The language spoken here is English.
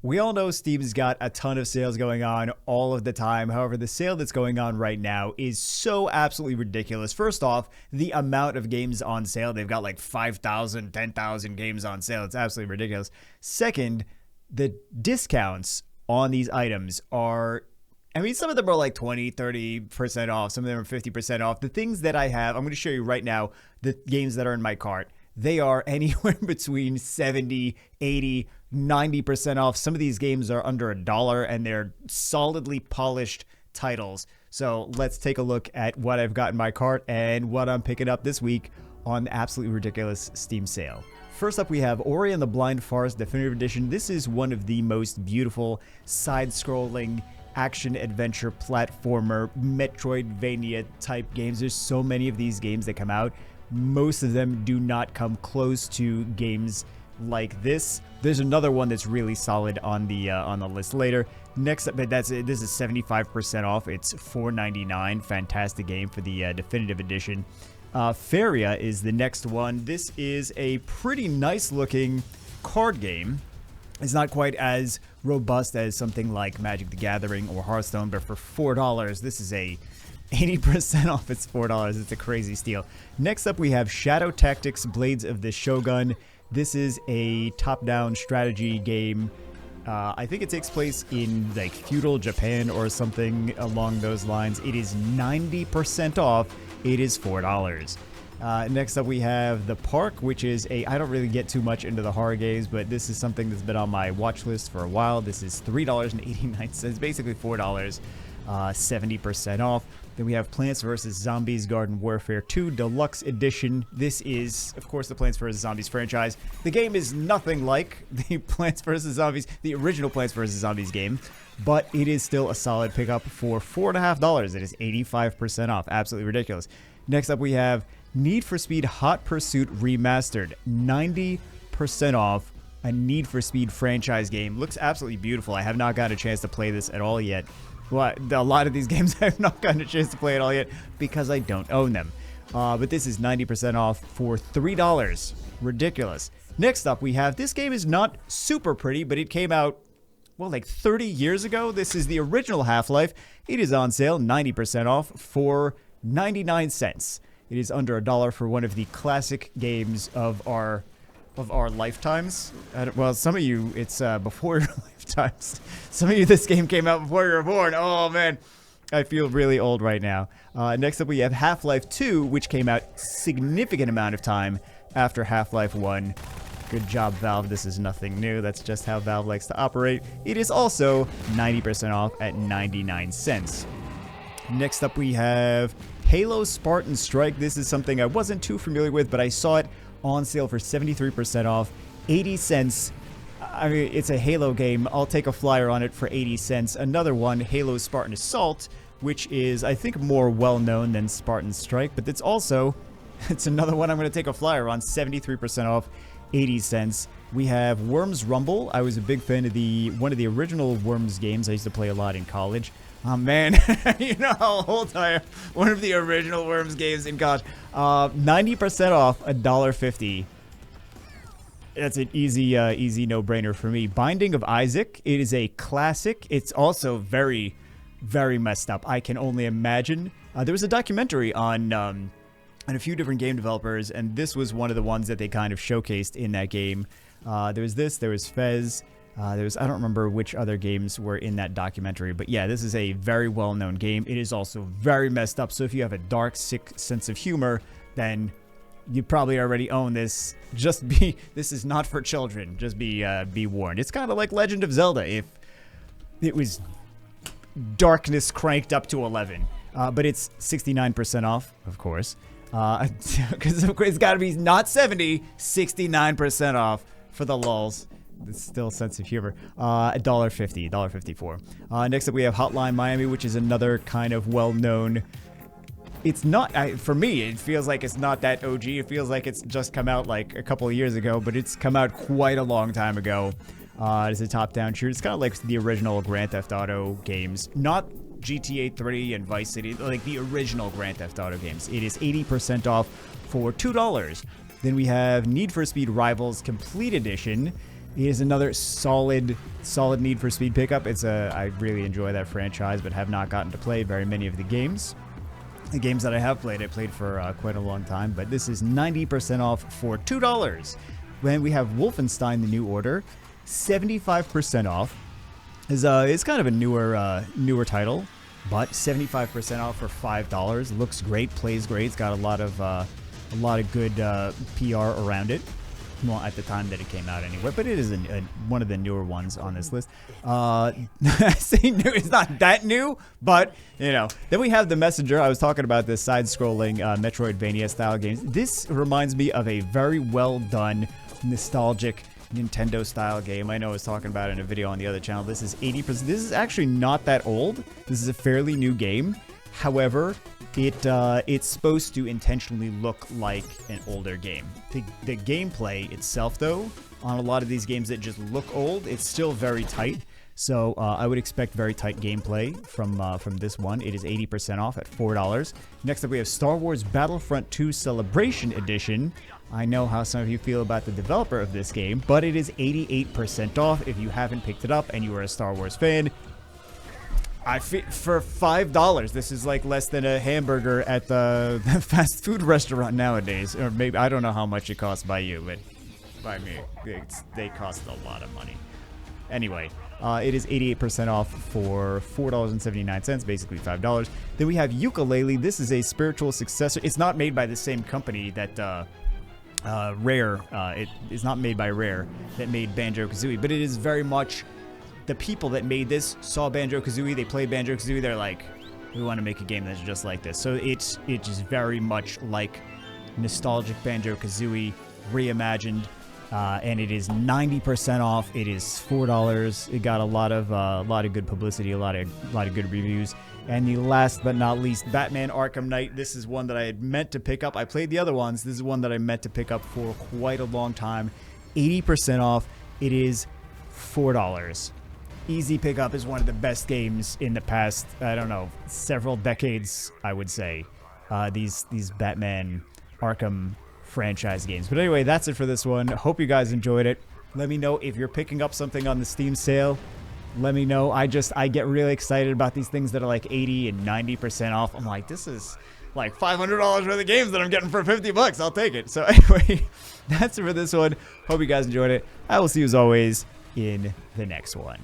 We all know Steam's got a ton of sales going on all of the time. However, the sale that's going on right now is so absolutely ridiculous. First off, the amount of games on sale. They've got like 5,000, 10,000 games on sale. It's absolutely ridiculous. Second, the discounts on these items are, I mean, some of them are like 20, 30% off. Some of them are 50% off. The things that I have, I'm going to show you right now, the games that are in my cart. They are anywhere between 70, 80, 90% off. Some of these games are under $1 and they're solidly polished titles. So let's take a look at what I've got in my cart and what I'm picking up this week on the absolutely ridiculous Steam sale. First up, we have Ori and the Blind Forest Definitive Edition. This is one of the most beautiful side-scrolling action-adventure platformer Metroidvania type games. There's so many of these games that come out. Most of them do not come close to games like this. There's another one that's really solid on the list later. Next up, but this is 75% off. It's $4.99. Fantastic game for the definitive edition. Feria is the next one. This is a pretty nice looking card game. It's not quite as robust as something like Magic the Gathering or Hearthstone, but for $4, this is a 80% off. It's $4. It's a crazy steal. Next up, we have Shadow Tactics Blades of the Shogun. This is a top-down strategy game. I think it takes place in like feudal Japan or something along those lines. It is 90% off. It is $4. Next up, we have The Park, which is I don't really get too much into the horror games, but this is something that's been on my watch list for a while. This is $3.89, basically $4, 70% off. Then we have Plants vs. Zombies Garden Warfare 2 Deluxe Edition. This is, of course, the Plants vs. Zombies franchise. The game is nothing like the Plants vs. Zombies, the original Plants vs. Zombies game, but it is still a solid pickup for $4.50. It is 85% off. Absolutely ridiculous. Next up, we have Need for Speed Hot Pursuit Remastered. 90% off. A Need for Speed franchise game. Looks absolutely beautiful. I have not got a chance to play this at all yet. Well, a lot of these games I have not gotten a chance to play at all yet because I don't own them. But this is 90% off for $3. Ridiculous. Next up, we have, this game is not super pretty, but it came out, well, like 30 years ago. This is the original Half-Life. It is on sale, 90% off for 99 cents. It is under $1 for one of the classic games of our lifetimes. Well, some of you, it's before your lifetimes. Some of you, this game came out before you were born. Oh, man. I feel really old right now. Next up, we have Half-Life 2, which came out significant amount of time after Half-Life 1. Good job, Valve. This is nothing new. That's just how Valve likes to operate. It is also 90% off at 99 cents. Next up, we have Halo Spartan Strike. This is something I wasn't too familiar with, but I saw it on sale for 73% off, 80 cents. I mean, it's a Halo game. I'll take a flyer on it for 80 cents. Another one, Halo Spartan Assault, which is, I think, more well-known than Spartan Strike, but it's another one I'm going to take a flyer on, 73% off, 80 cents. We have Worms Rumble. I was a big fan of one of the original Worms games. I used to play a lot in college. Oh, man. You know how old I am. One of the original Worms games in college. 90% off, $1.50. That's an easy no-brainer for me. Binding of Isaac. It is a classic. It's also very, very messed up. I can only imagine. There was a documentary on a few different game developers, and this was one of the ones that they kind of showcased in that game. There was this. There was Fez. I don't remember which other games were in that documentary, but yeah, this is a very well-known game. It is also very messed up, so if you have a dark, sick sense of humor, then you probably already own this. This is not for children. Just be warned. It's kind of like Legend of Zelda if it was darkness cranked up to 11. But it's 69% off, of course. Because it's got to be not 70, 69% off for the lulz. It's still sense of humor. $1.50, $1.54. Next up, we have Hotline Miami, which is another kind of well-known. It's not, for me, it feels like it's not that OG. It feels like it's just come out like a couple of years ago, but it's come out quite a long time ago. It's a top-down shooter. It's kind of like the original Grand Theft Auto games. Not GTA 3 and Vice City, like the original Grand Theft Auto games. It is 80% off for $2. Then we have Need for Speed Rivals Complete Edition. It is another solid Need for Speed pickup. I really enjoy that franchise, but have not gotten to play very many of the games. The games that I have played, I played for quite a long time, but this is 90% off for $2. Then we have Wolfenstein: The New Order, 75% off. It's kind of a newer title, but 75% off for $5. Looks great, plays great. It's got a lot of good PR around it. Well, at the time that it came out anyway, but it is one of the newer ones on this list. I say new, it's not that new, but, you know. Then we have The Messenger. I was talking about this side-scrolling Metroidvania-style games. This reminds me of a very well-done, nostalgic Nintendo-style game. I know I was talking about it in a video on the other channel. This is 80%. This is actually not that old. This is a fairly new game. However, it's supposed to intentionally look like an older game. The gameplay itself, though, on a lot of these games that just look old, it's still very tight. So I would expect very tight gameplay from this one. It is 80% off at $4. Next up, we have Star Wars Battlefront 2 Celebration Edition. I know how some of you feel about the developer of this game, but it is 88% off if you haven't picked it up and you are a Star Wars fan. For $5, this is like less than a hamburger at the fast food restaurant nowadays. Or maybe, I don't know how much it costs by you, but by me, they cost a lot of money. Anyway, it is 88% off for $4.79, basically $5. Then we have Yooka-Laylee. This is a spiritual successor. It's not made by the same company that Rare. It is not made by Rare that made Banjo-Kazooie, but it is very much the people that made this saw Banjo-Kazooie, they played Banjo-Kazooie, they're like, we want to make a game that's just like this. So it's just very much like nostalgic Banjo-Kazooie reimagined, and it is 90% off. It is $4. It got a lot of good publicity, a lot of good reviews. And the last but not least, Batman Arkham Knight. This is one that I had meant to pick up. I played the other ones. This is one that I meant to pick up for quite a long time. 80% off. It is $4. Easy pickup. Is one of the best games in the past, I don't know, several decades, I would say. These Batman Arkham franchise games. But anyway, that's it for this one. Hope you guys enjoyed it. Let me know if you're picking up something on the Steam sale. Let me know. I get really excited about these things that are like 80 and 90% off. I'm like, this is like $500 worth of games that I'm getting for 50 bucks. I'll take it. So anyway, that's it for this one. Hope you guys enjoyed it. I will see you as always in the next one.